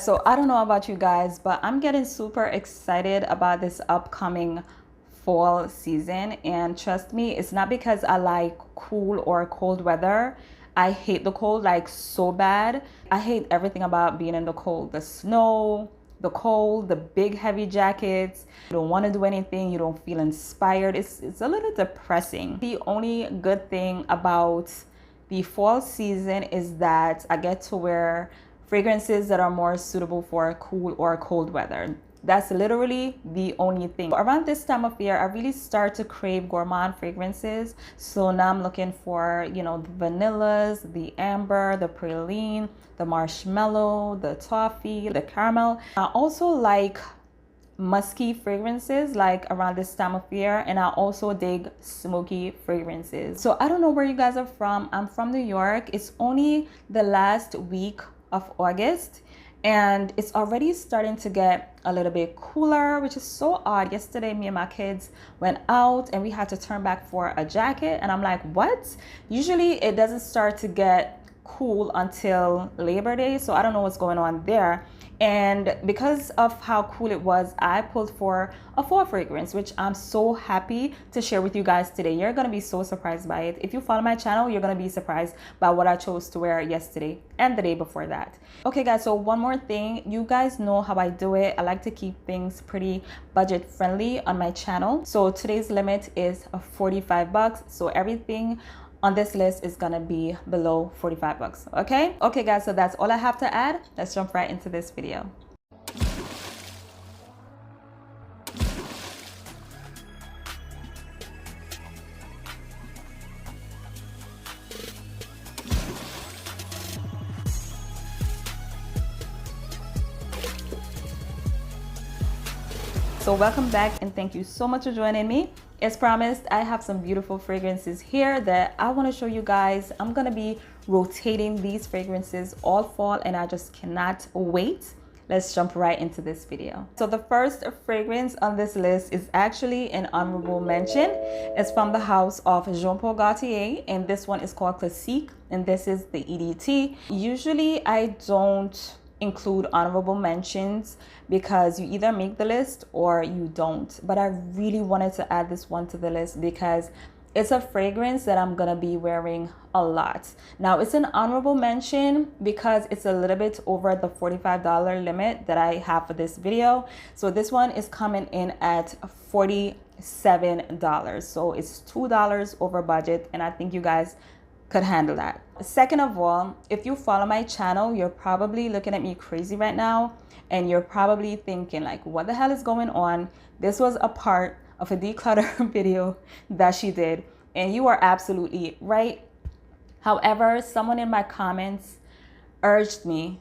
So I don't know about you guys, but I'm getting super excited about this upcoming fall season. And trust me, it's not because I like cool or cold weather. I hate the cold like so bad. I hate everything about being in the cold. The snow, the cold, the big heavy jackets. You don't want to do anything. You don't feel inspired. It's a little depressing. The only good thing about the fall season is that I get to wear fragrances that are more suitable for cool or cold weather. That's literally the only thing. Around this time of year, I really start to crave gourmand fragrances. So now I'm looking for, you know, the vanillas, the amber, the praline, the marshmallow, the toffee, the caramel. I also like musky fragrances like around this time of year, and I also dig smoky fragrances. So I don't know where you guys are from. I'm from New York. It's only the last week of August and it's already starting to get a little bit cooler, which is so odd. Yesterday me and my kids went out and we had to turn back for a jacket and I'm like, what? Usually it doesn't start to get cool until Labor Day, so I don't know what's going on there. And because of how cool it was, I pulled for a fall fragrance, which I'm so happy to share with you guys today. You're gonna be so surprised by it. If you follow my channel, you're gonna be surprised by what I chose to wear yesterday and the day before that. Okay guys, so one more thing. You guys know how I do it. I like to keep things pretty budget friendly on my channel. So today's limit is 45 bucks. So everything on this list is gonna be below 45 bucks. Okay guys, so that's all I have to add. Let's jump right into this video. So welcome back and thank you so much for joining me. As promised, I have some beautiful fragrances here that I want to show you guys. I'm going to be rotating these fragrances all fall and I just cannot wait. Let's jump right into this video. So the first fragrance on this list is actually an honorable mention. It's from the house of Jean-Paul Gaultier and this one is called Classique and this is the EDT. Usually I don't include honorable mentions because you either make the list or you don't, but I really wanted to add this one to the list because it's a fragrance that I'm gonna be wearing a lot. Now it's an honorable mention because it's a little bit over the $45 limit that I have for this video. So this one is coming in at $47, so it's $2 over budget and I think you guys could handle that. Second of all, if you follow my channel, you're probably looking at me crazy right now and you're probably thinking like, what the hell is going on? This was a part of a declutter video that she did and you are absolutely right. However, someone in my comments urged me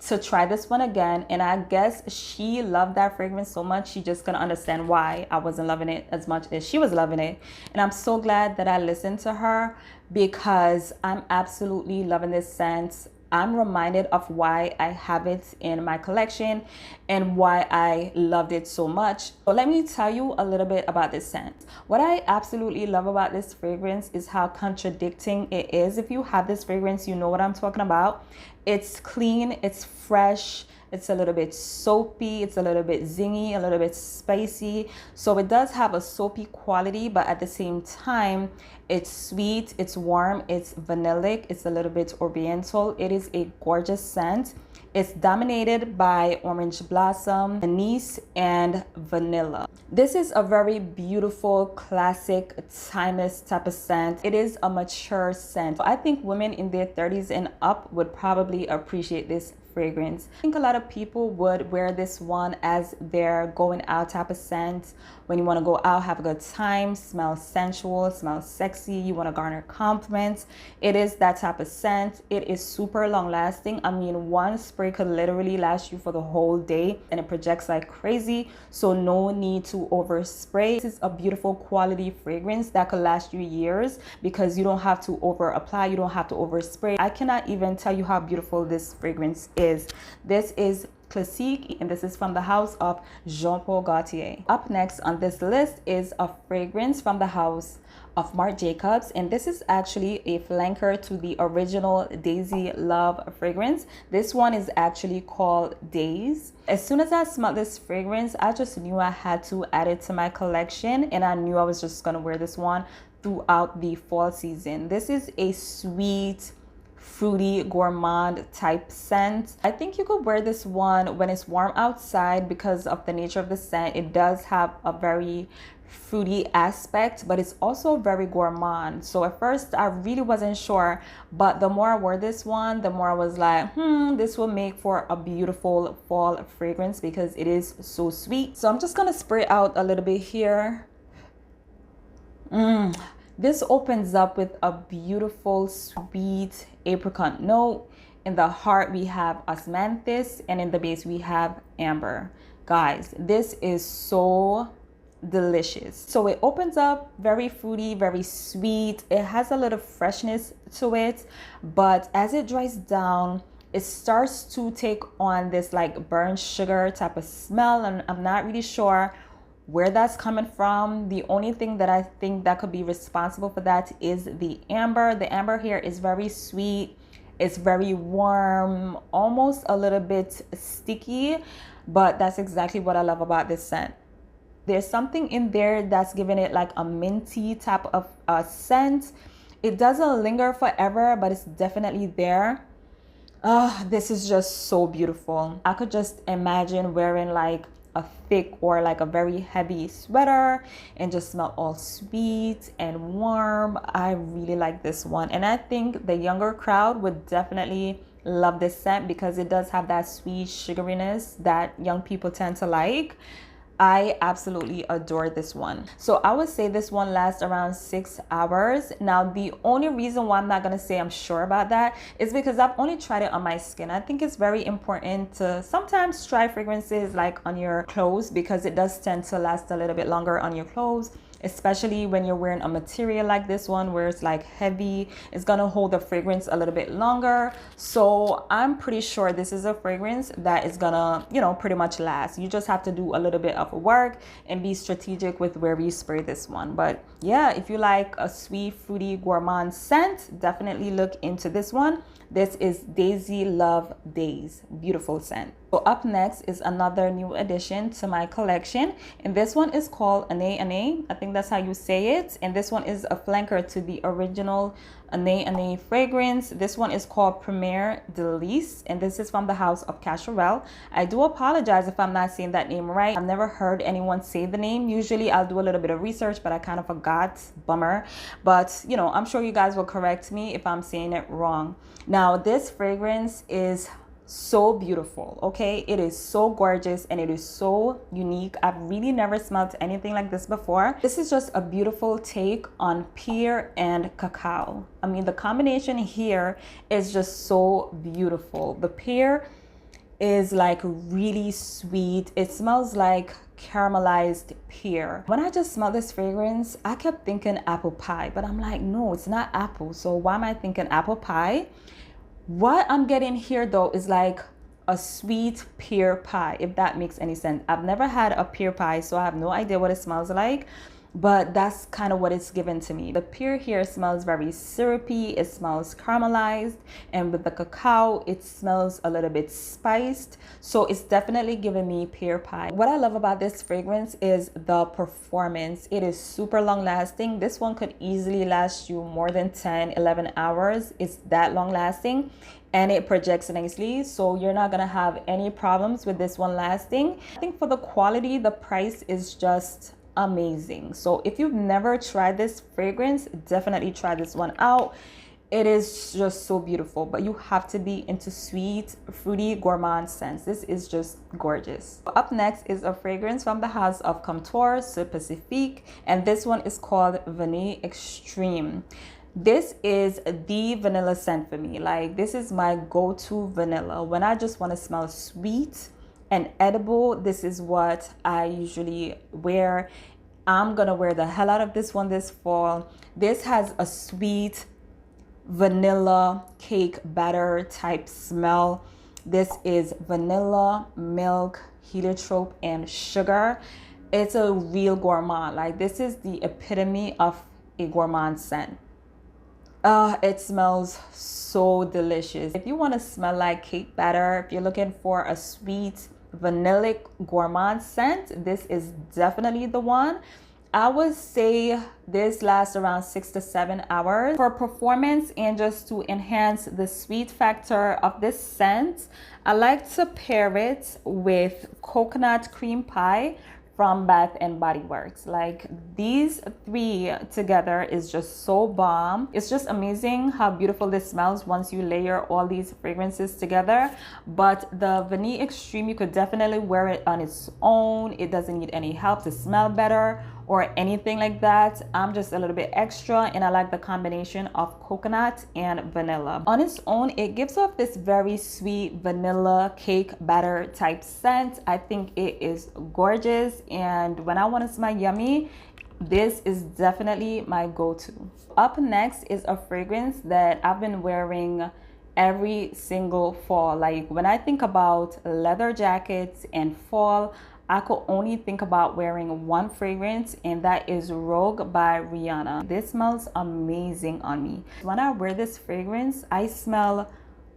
to try this one again and I guess she loved that fragrance so much she just couldn't understand why I wasn't loving it as much as she was loving it. And I'm so glad that I listened to her because I'm absolutely loving this scent. I'm reminded of why I have it in my collection and why I loved it so much. So let me tell you a little bit about this scent. What I absolutely love about this fragrance is how contradicting it is. If you have this fragrance, you know what I'm talking about. It's clean, it's fresh, it's a little bit soapy, it's a little bit zingy, a little bit spicy. So it does have a soapy quality, but at the same time, it's sweet, it's warm, it's vanillic, it's a little bit oriental. It is a gorgeous scent. It's dominated by orange blossom, anise, and vanilla. This is a very beautiful, classic, timeless type of scent. It is a mature scent. I think women in their 30s and up would probably appreciate this fragrance. I think a lot of people would wear this one as their going out type of scent. When you want to go out, have a good time, smell sensual, smell sexy, you want to garner compliments. It is that type of scent. It is super long lasting. I mean, one spray could literally last you for the whole day and it projects like crazy. So no need to overspray. This is a beautiful quality fragrance that could last you years because you don't have to over apply, you don't have to overspray. I cannot even tell you how beautiful this fragrance is. This is Classique and this is from the house of Jean-Paul Gaultier. Up next on this list is a fragrance from the house of Marc Jacobs, and this is actually a flanker to the original Daisy Love fragrance. This one is actually called Days. As soon as I smelled this fragrance, I just knew I had to add it to my collection, and I knew I was just gonna wear this one throughout the fall season. This is a sweet, fruity, gourmand type scent. I think you could wear this one when it's warm outside because of the nature of the scent. It does have a very fruity aspect, but it's also very gourmand. So at first I really wasn't sure, but the more I wore this one, the more I was like, this will make for a beautiful fall fragrance because it is so sweet. So I'm just gonna spray out a little bit here. This opens up with a beautiful sweet apricot note. In the heart we have osmanthus, and in the base we have amber. Guys, this is so delicious. So it opens up very fruity, very sweet. It has a little freshness to it, but as it dries down, it starts to take on this like burnt sugar type of smell, and I'm not really sure where that's coming from. The only thing that I think that could be responsible for that is the amber. The amber here is very sweet. It's very warm, almost a little bit sticky, but that's exactly what I love about this scent. There's something in there that's giving it like a minty type of scent. It doesn't linger forever, but it's definitely there. This is just so beautiful. I could just imagine wearing like a thick or like a very heavy sweater and just smell all sweet and warm. I really like this one, and I think the younger crowd would definitely love this scent because it does have that sweet sugariness that young people tend to like. I absolutely adore this one. So I would say this one lasts around 6 hours. Now, the only reason why I'm not gonna say I'm sure about that is because I've only tried it on my skin. I think it's very important to sometimes try fragrances like on your clothes because it does tend to last a little bit longer on your clothes, especially when you're wearing a material like this one where it's like heavy. It's gonna hold the fragrance a little bit longer. So I'm pretty sure this is a fragrance that is gonna, you know, pretty much last. You just have to do a little bit of work and be strategic with where you spray this one. But yeah, if you like a sweet, fruity, gourmand scent, definitely look into this one. This is Daisy Love Days. Beautiful scent. So up next is another new addition to my collection, and this one is called Anais. I think that's how you say it. And this one is a flanker to the original Anais fragrance. This one is called Premier Delice, and this is from the house of Cacharel. I do apologize if I'm not saying that name right. I've never heard anyone say the name. Usually I'll do a little bit of research, but I kind of forgot. Bummer. But you know, I'm sure you guys will correct me if I'm saying it wrong. Now, this fragrance is so beautiful, okay? It is so gorgeous and it is so unique. I've really never smelled anything like this before. This is just a beautiful take on pear and cacao. I mean, the combination here is just so beautiful. The pear is like really sweet. It smells like caramelized pear. When I just smelled this fragrance, I kept thinking apple pie, but I'm like, no, it's not apple. So why am I thinking apple pie? What I'm getting here though is like a sweet pear pie, if that makes any sense. I've never had a pear pie, so I have no idea what it smells like, but that's kind of what it's given to me. The pear here smells very syrupy, it smells caramelized, and with the cacao, it smells a little bit spiced. So it's definitely giving me pear pie. What I love about this fragrance is the performance. It is super long lasting. This one could easily last you more than 10-11 hours. It's that long lasting, and it projects nicely, so you're not gonna have any problems with this one lasting. I think for the quality, the price is just amazing. So if you've never tried this fragrance, definitely try this one out. It is just so beautiful, but you have to be into sweet, fruity, gourmand scents. This is just gorgeous. Up next is a fragrance from the house of Comptoir, Pacifique, and this one is called Vanille Extreme. This is the vanilla scent for me. Like, this is my go-to vanilla. When I just want to smell sweet and edible, this is what I usually wear. I'm gonna wear the hell out of this one this fall. This has a sweet vanilla cake batter type smell. This is vanilla, milk, heliotrope, and sugar. It's a real gourmand. Like, this is the epitome of a gourmand scent. It smells so delicious. If you want to smell like cake batter, if you're looking for a sweet vanillic gourmand scent, this is definitely the one. I would say this lasts around 6 to 7 hours. For performance and just to enhance the sweet factor of this scent, I like to pair it with coconut cream pie from Bath and Body Works. Like, these three together is just so bomb. It's just amazing how beautiful this smells once you layer all these fragrances together. But the Vanille Extreme, you could definitely wear it on its own. It doesn't need any help to smell better or anything like that. I'm just a little bit extra, and I like the combination of coconut and vanilla. On its own, it gives off this very sweet vanilla cake batter type scent. I think it is gorgeous, and when I want to smell yummy, this is definitely my go-to. Up next is a fragrance that I've been wearing every single fall. Like, when I think about leather jackets and fall, I could only think about wearing one fragrance, and that is Rogue by Rihanna. This smells amazing on me. When I wear this fragrance, I smell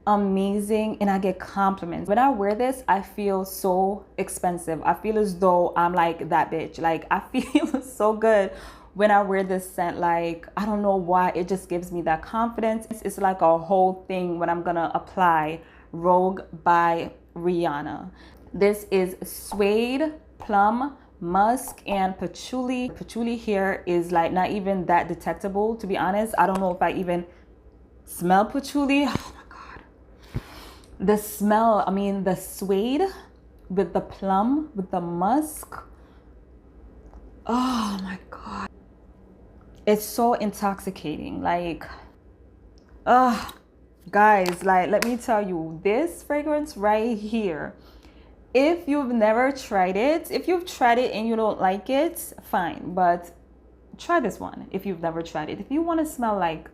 amazing and I get compliments. When I wear this, I feel so expensive. I feel as though I'm like that bitch. Like, I feel so good when I wear this scent. Like, I don't know why, it just gives me that confidence. It's like a whole thing when I'm gonna apply Rogue by Rihanna. This is suede, plum, musk, and patchouli. Patchouli here is like not even that detectable, to be honest. I don't know if I even smell patchouli. Oh my God. The smell, I mean, the suede with the plum, with the musk. Oh my God. It's so intoxicating. Like, guys, like, let me tell you, this fragrance right here, if you've never tried it, if you've tried it and you don't like it, fine, but try this one if you've never tried it. If you want to smell like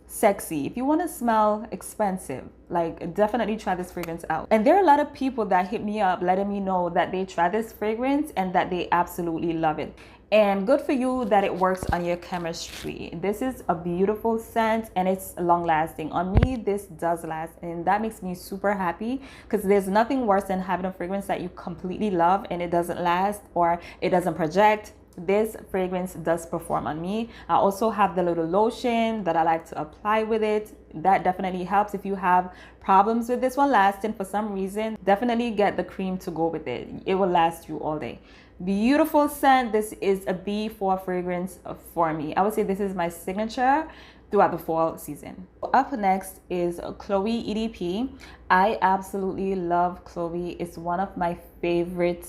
sexy, if you want to smell expensive, like, definitely try this fragrance out. And there are a lot of people that hit me up letting me know that they try this fragrance and that they absolutely love it. And good for you that it works on your chemistry. This is a beautiful scent and it's long lasting. On me, this does last, and that makes me super happy, because there's nothing worse than having a fragrance that you completely love and it doesn't last or it doesn't project. This fragrance does perform on me. I also have the little lotion that I like to apply with it. That definitely helps. If you have problems with this one lasting for some reason, definitely get the cream to go with it. It will last you all day. Beautiful scent. This is a B4 fragrance for me. I would say this is my signature throughout the fall season. Up next is Chloe EDP. I absolutely love Chloe. It's one of my favorite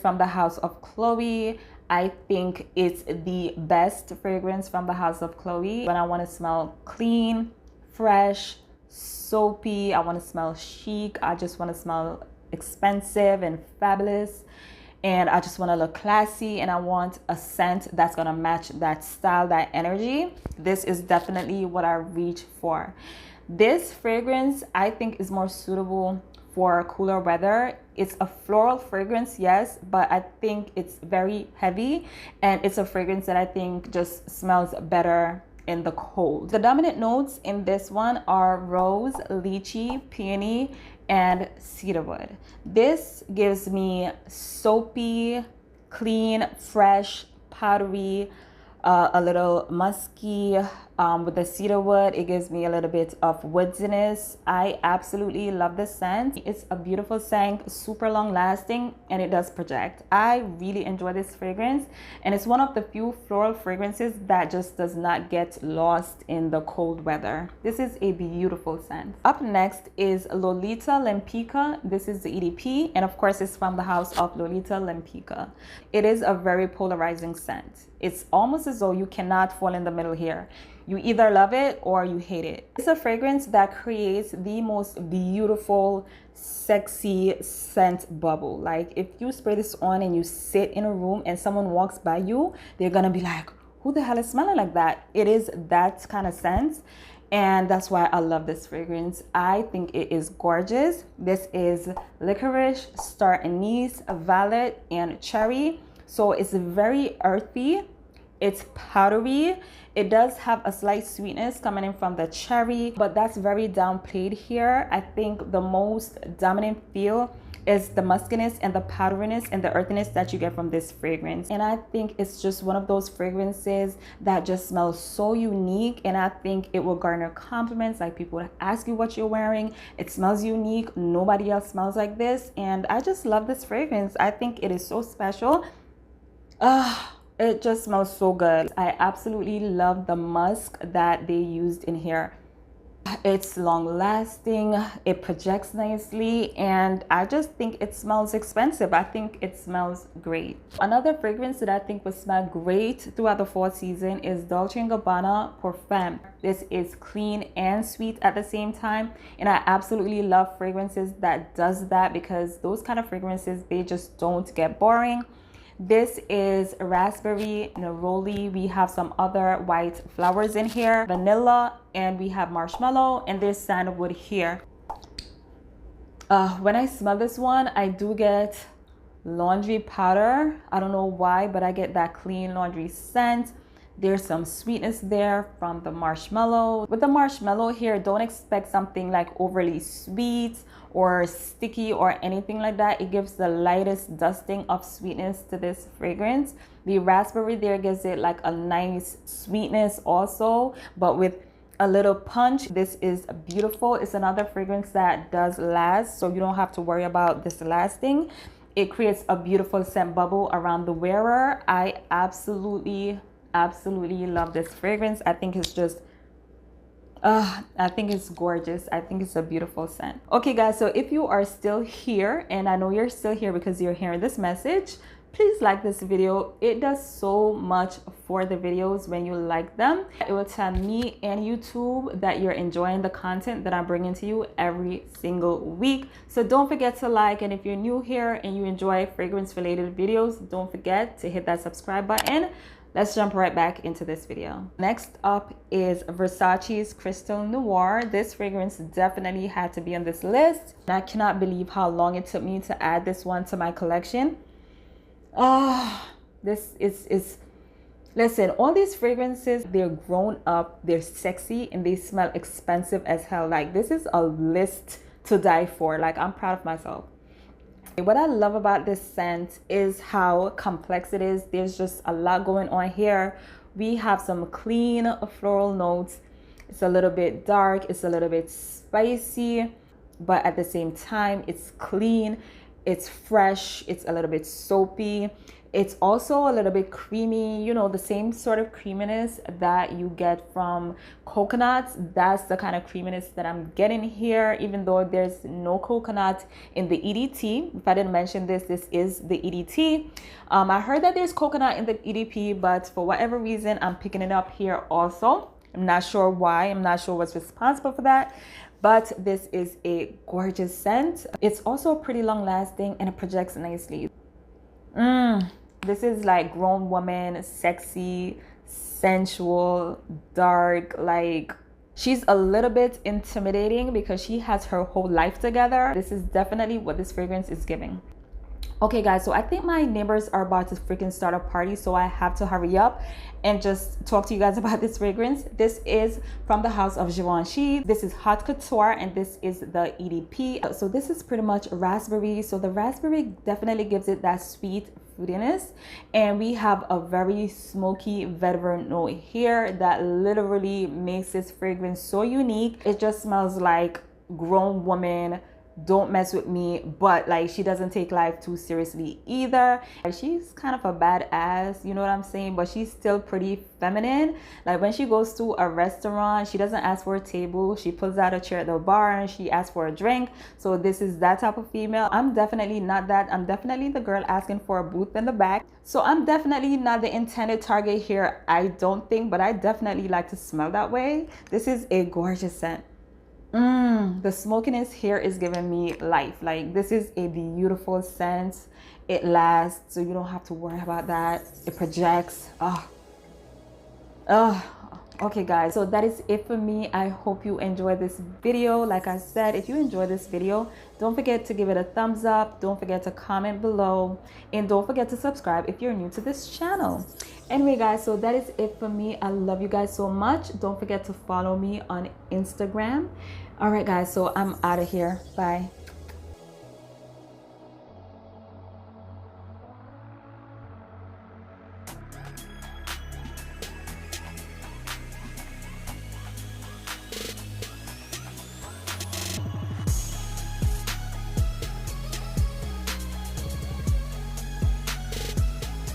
from the house of Chloe. I think it's the best fragrance from the house of Chloe. When I want to smell clean, fresh, soapy, I want to smell chic, I just want to smell expensive and fabulous, and I just want to look classy, and I want a scent that's gonna match that style, that energy. This is definitely what I reach for. This fragrance, I think, is more suitable for cooler weather. It's a floral fragrance, yes, but I think it's very heavy, and it's a fragrance that I think just smells better in the cold. The dominant notes in this one are rose, lychee, peony, and cedarwood. This gives me soapy, clean, fresh, powdery, a little musky. With the cedarwood, it gives me a little bit of woodiness. I absolutely love this scent. It's a beautiful scent, super long lasting, and it does project. I really enjoy this fragrance, and it's one of the few floral fragrances that just does not get lost in the cold weather. This is a beautiful scent. Up next is Lolita Lempicka. This is the EDP, and of course it's from the house of Lolita Lempicka. It is a very polarizing scent. It's almost as though you cannot fall in the middle here. You either love it or you hate it. It's a fragrance that creates the most beautiful, sexy scent bubble. Like, if you spray this on and you sit in a room and someone walks by you, they're gonna be like, who the hell is smelling like that? It is that kind of scent. And that's why I love this fragrance. I think it is gorgeous. This is licorice, star anise, violet, and cherry. So it's very earthy. It's powdery. It does have a slight sweetness coming in from the cherry, but that's very downplayed here. I think the most dominant feel is the muskiness and the powderiness and the earthiness that you get from this fragrance. And I think it's just one of those fragrances that just smells so unique, and I think it will garner compliments. Like, people would ask you what you're wearing. It smells unique. Nobody else smells like this, and I just love this fragrance. I think it is so special. It just smells so good. I absolutely love the musk that they used in here. It's long lasting, it projects nicely, and I just think it smells expensive. I think it smells great. Another fragrance that I think will smell great throughout the fall season is Dolce Gabbana Femme. This is clean and sweet at the same time, and I absolutely love fragrances that does that, because those kind of fragrances, they just don't get boring. This is raspberry, neroli. We have some other white flowers in here, vanilla, and we have marshmallow, and there's sandalwood here. When I smell this one, I do get laundry powder. I don't know why, but I get that clean laundry scent. There's some sweetness there from the marshmallow. With the marshmallow here, don't expect something like overly sweet or sticky or anything like that. It gives the lightest dusting of sweetness to this fragrance. The raspberry there gives it like a nice sweetness also, but with a little punch. This is beautiful. It's another fragrance that does last, so you don't have to worry about this lasting. It creates a beautiful scent bubble around the wearer. I absolutely love this fragrance. I think it's just I think it's gorgeous. I think it's a beautiful scent. Okay guys, so if you are still here, and I know you're still here because you're hearing this message, please like this video. It does so much for the videos when you like them. It will tell me and YouTube that you're enjoying the content that I'm bringing to you every single week. So don't forget to like, and if you're new here and you enjoy fragrance related videos, don't forget to hit that subscribe button. Let's jump right back into this video. Next up is Versace's Crystal Noir. This fragrance definitely had to be on this list. I cannot believe how long it took me to add this one to my collection. This is listen, all these fragrances, they're grown up, they're sexy, and they smell expensive as hell. Like, this is a list to die for. Like, I'm proud of myself. What I love about this scent is how complex it is. There's just a lot going on here. We have some clean floral notes. It's a little bit dark, it's a little bit spicy, but at the same time, it's clean, it's fresh, it's a little bit soapy. It's also a little bit creamy, you know, the same sort of creaminess that you get from coconuts. That's the kind of creaminess that I'm getting here, even though there's no coconut in the EDT. If I didn't mention this, this is the EDT. I heard that there's coconut in the EDP, but for whatever reason, I'm picking it up here also. I'm not sure why. I'm not sure what's responsible for that. But this is a gorgeous scent. It's also pretty long lasting, and it projects nicely. This is like grown woman, sexy, sensual, dark. Like, she's a little bit intimidating because she has her whole life together. This is definitely what this fragrance is giving. Okay guys, so I think my neighbors are about to freaking start a party, so I have to hurry up and just talk to you guys about this fragrance. This is from the house of Givenchy. This is Hot Couture, and this is the EDP. So this is pretty much raspberry. So the raspberry definitely gives it that sweet fruitiness, and we have a very smoky vetiver note here that literally makes this fragrance so unique. It just smells like grown woman, don't mess with me, but like, she doesn't take life too seriously either. She's kind of a badass, you know what I'm saying, but she's still pretty feminine. Like, when she goes to a restaurant, she doesn't ask for a table, she pulls out a chair at the bar and she asks for a drink. So this is that type of female. I'm definitely not that. I'm definitely the girl asking for a booth in the back. So I'm definitely not the intended target here, I don't think, but I definitely like to smell that way. This is a gorgeous scent. The smokiness here is giving me life. Like, this is a beautiful scent. It lasts, so you don't have to worry about that. It projects. Okay guys, so that is it for me. I hope you enjoyed this video. Like I said, if you enjoyed this video, don't forget to give it a thumbs up, don't forget to comment below, and don't forget to subscribe if you're new to this channel. Anyway guys, so that is it for me. I love you guys so much. Don't forget to follow me on Instagram. All right guys, so I'm out of here. Bye.